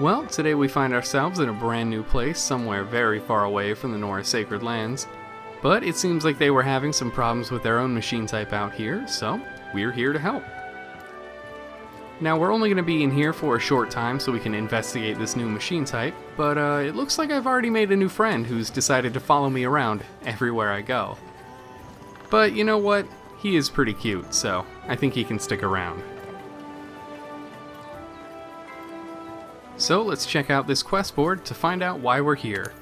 Well, today we find ourselves in a brand new place somewhere very far away from the Nora Sacred Lands, but it seems like they were having some problems with their own machine type out here, so we're here to help. Now, we're only going to be in here for a short time so we can investigate this new machine type, but it looks like I've already made a new friend who's decided to follow me around everywhere I go. But you know what? He is pretty cute, so I think he can stick around. So let's check out this quest board to find out why we're here.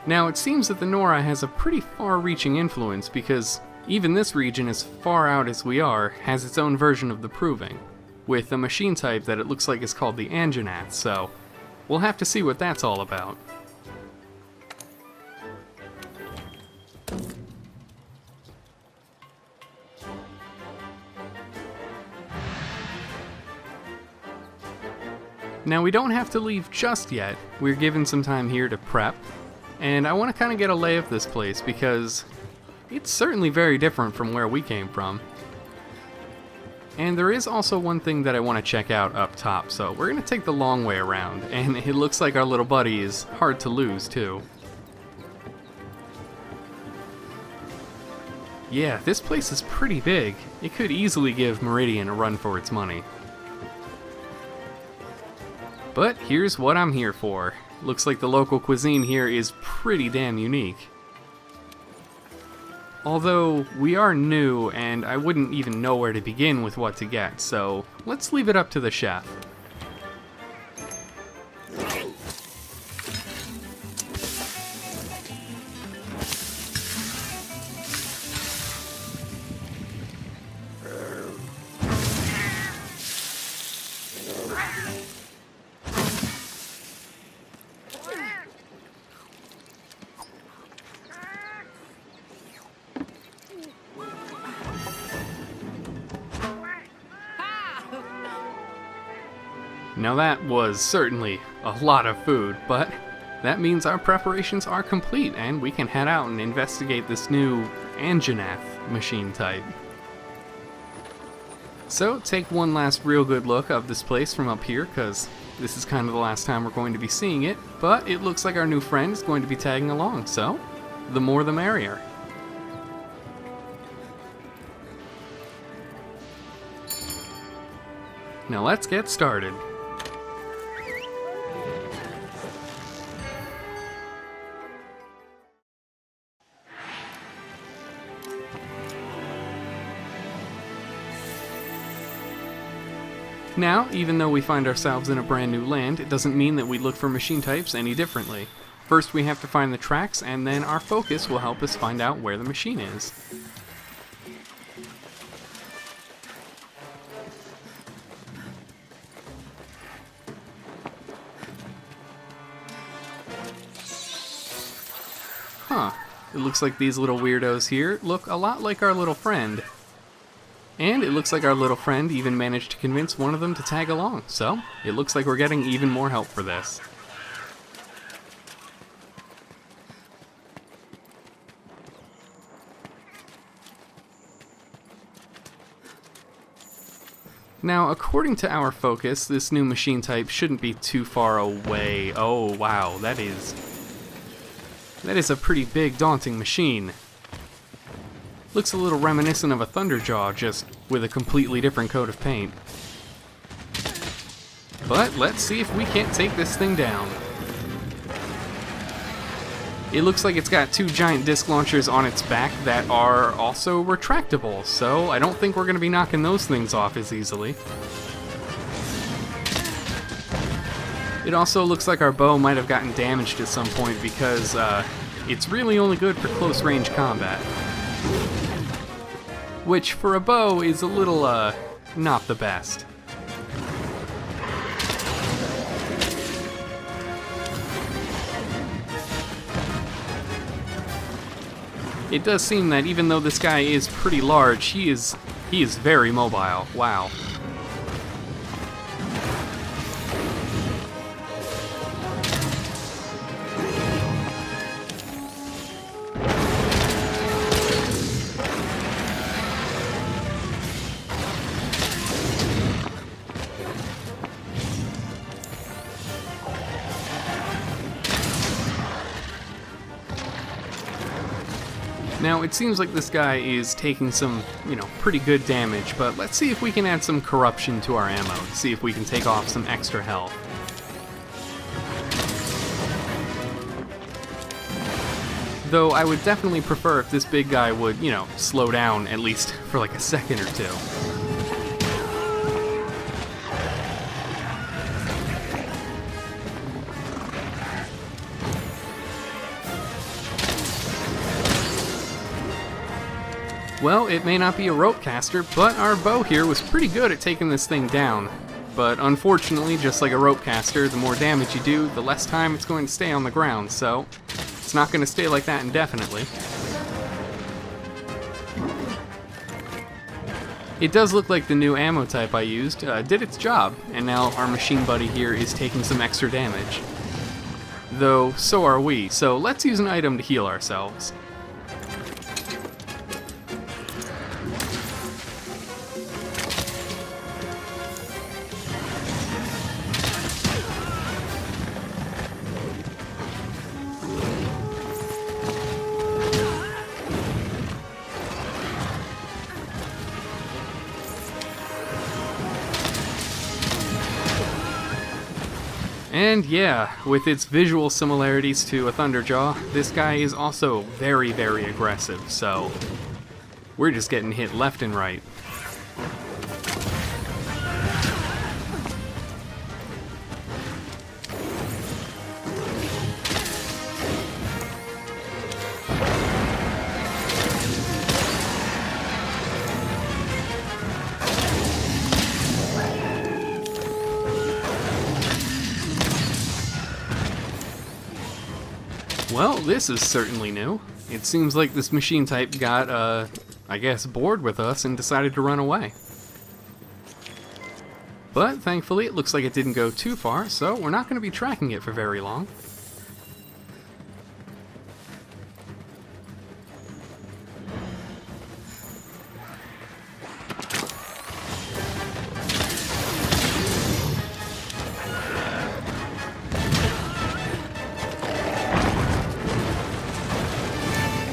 Now, it seems that the Nora has a pretty far-reaching influence because even this region, as far out as we are, has its own version of the Proving, with a machine type that it looks like is called the Anjanath, so we'll have to see what that's all about. Now, we don't have to leave just yet. We're given some time here to prep, and I want to kind of get a lay of this place because it's certainly very different from where we came from. And there is also one thing that I want to check out up top, so we're going to take the long way around, and it looks like our little buddy is hard to lose too. Yeah, this place is pretty big. It could easily give Meridian a run for its money. But here's what I'm here for. Looks like the local cuisine here is pretty damn unique. Although, we are new, and I wouldn't even know where to begin with what to get, so let's leave it up to the chef. Now that was certainly a lot of food, but that means our preparations are complete and we can head out and investigate this new Anjanath machine type. So take one last real good look of this place from up here, because this is kind of the last time we're going to be seeing it, but it looks like our new friend is going to be tagging along, so the more the merrier. Now let's get started. Now, even though we find ourselves in a brand new land, it doesn't mean that we look for machine types any differently. First we have to find the tracks, and then our focus will help us find out where the machine is. Huh, it looks like these little weirdos here look a lot like our little friend. And it looks like our little friend even managed to convince one of them to tag along, so it looks like we're getting even more help for this. Now, according to our focus, this new machine type shouldn't be too far away. Oh wow, that is a pretty big, daunting machine. Looks a little reminiscent of a Thunderjaw, just with a completely different coat of paint. But let's see if we can't take this thing down. It looks like it's got two giant disc launchers on its back that are also retractable, so I don't think we're going to be knocking those things off as easily. It also looks like our bow might have gotten damaged at some point because it's really only good for close range combat. Which, for a bow, is a little, not the best. It does seem that even though this guy is pretty large, he is very mobile. Wow. Now, it seems like this guy is taking some, pretty good damage, but let's see if we can add some corruption to our ammo, to see if we can take off some extra health. Though I would definitely prefer if this big guy would, slow down at least for like a second or two. Well, it may not be a rope caster, but our bow here was pretty good at taking this thing down. But unfortunately, just like a rope caster, the more damage you do, the less time it's going to stay on the ground, so it's not going to stay like that indefinitely. It does look like the new ammo type I used did its job, and now our machine buddy here is taking some extra damage. Though, so are we, so let's use an item to heal ourselves. And yeah, with its visual similarities to a Thunderjaw, this guy is also very, very aggressive, so we're just getting hit left and right. Well, this is certainly new. It seems like this machine type got, I guess, bored with us and decided to run away. But thankfully it looks like it didn't go too far, so we're not going to be tracking it for very long.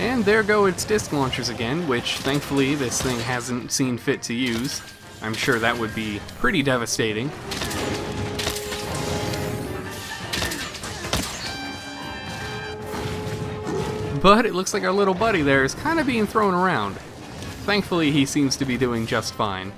And there go its disc launchers again, which thankfully this thing hasn't seen fit to use. I'm sure that would be pretty devastating. But it looks like our little buddy there is kind of being thrown around. Thankfully he seems to be doing just fine.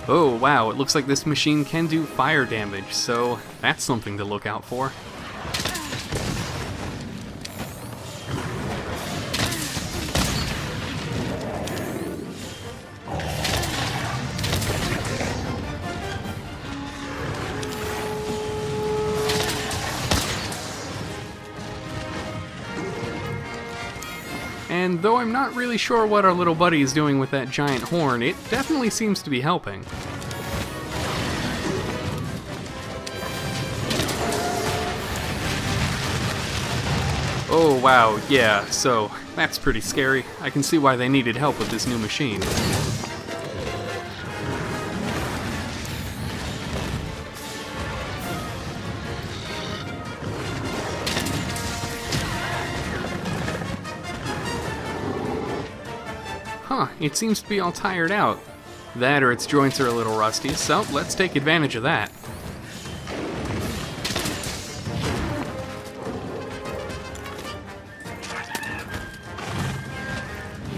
Oh wow, it looks like this machine can do fire damage, so that's something to look out for. And though I'm not really sure what our little buddy is doing with that giant horn, it definitely seems to be helping. Oh wow, yeah, so that's pretty scary. I can see why they needed help with this new machine. Huh, it seems to be all tired out. That or its joints are a little rusty, so let's take advantage of that.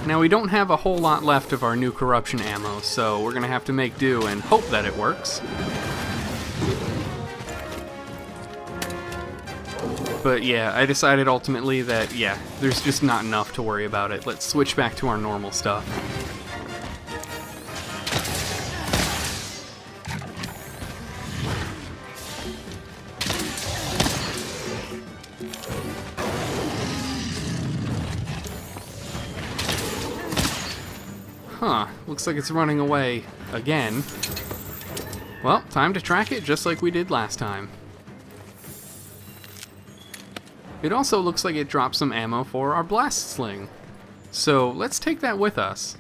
Now we don't have a whole lot left of our new corruption ammo, so we're gonna have to make do and hope that it works. But yeah, I decided ultimately that, yeah, there's just not enough to worry about it. Let's switch back to our normal stuff. Huh, looks like it's running away again. Well, time to track it just like we did last time. It also looks like it dropped some ammo for our blast sling. So let's take that with us.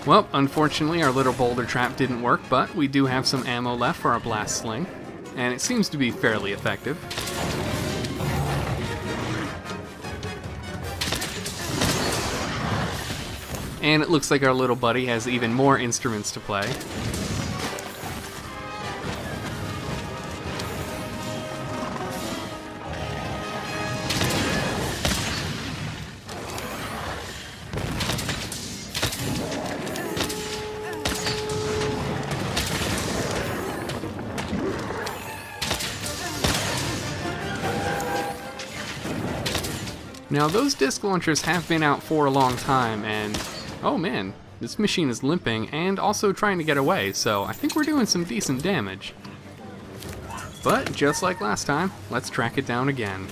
Well, unfortunately our little boulder trap didn't work, but we do have some ammo left for our blast sling, and it seems to be fairly effective. And it looks like our little buddy has even more instruments to play. Now those disc launchers have been out for a long time, and oh man, this machine is limping and also trying to get away, so I think we're doing some decent damage. But just like last time, let's track it down again.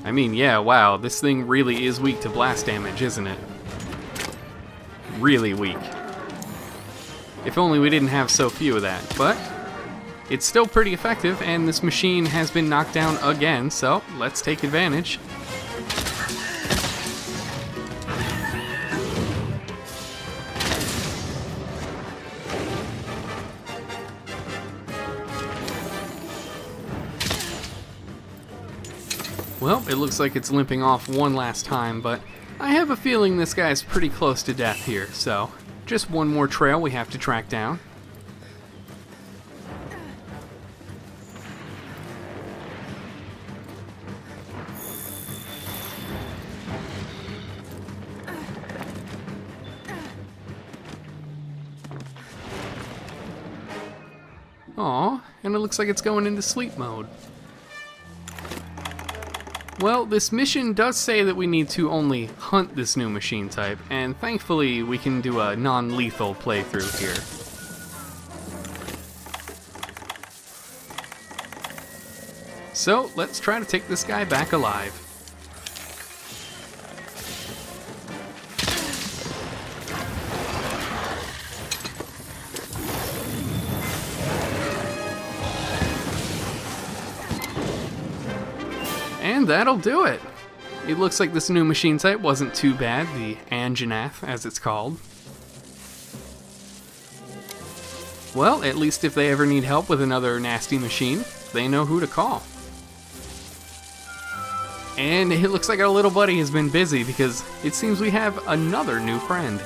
I mean, yeah, wow, this thing really is weak to blast damage, isn't it? Really weak. If only we didn't have so few of that, but it's still pretty effective, and this machine has been knocked down again, so let's take advantage. Well, it looks like it's limping off one last time, but I have a feeling this guy's pretty close to death here, so just one more trail we have to track down. Aw, and it looks like it's going into sleep mode. Well, this mission does say that we need to only hunt this new machine type, and thankfully we can do a non-lethal playthrough here. So, let's try to take this guy back alive. And that'll do it! It looks like this new machine type wasn't too bad, the Anjanath, as it's called. Well, at least if they ever need help with another nasty machine, they know who to call. And it looks like our little buddy has been busy because it seems we have another new friend.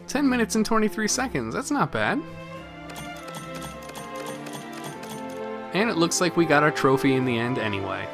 "10 minutes and 23 seconds, that's not bad. And it looks like we got our trophy in the end anyway.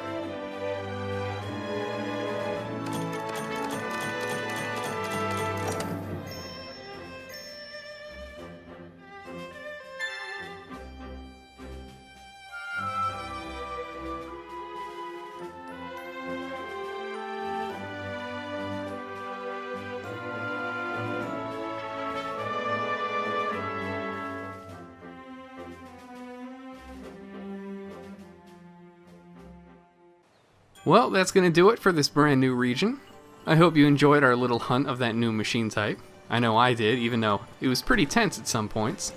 Well, that's going to do it for this brand new region. I hope you enjoyed our little hunt of that new machine type. I know I did, even though it was pretty tense at some points.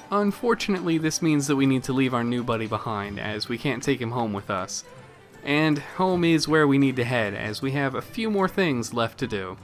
Unfortunately, this means that we need to leave our new buddy behind, as we can't take him home with us. And home is where we need to head, as we have a few more things left to do.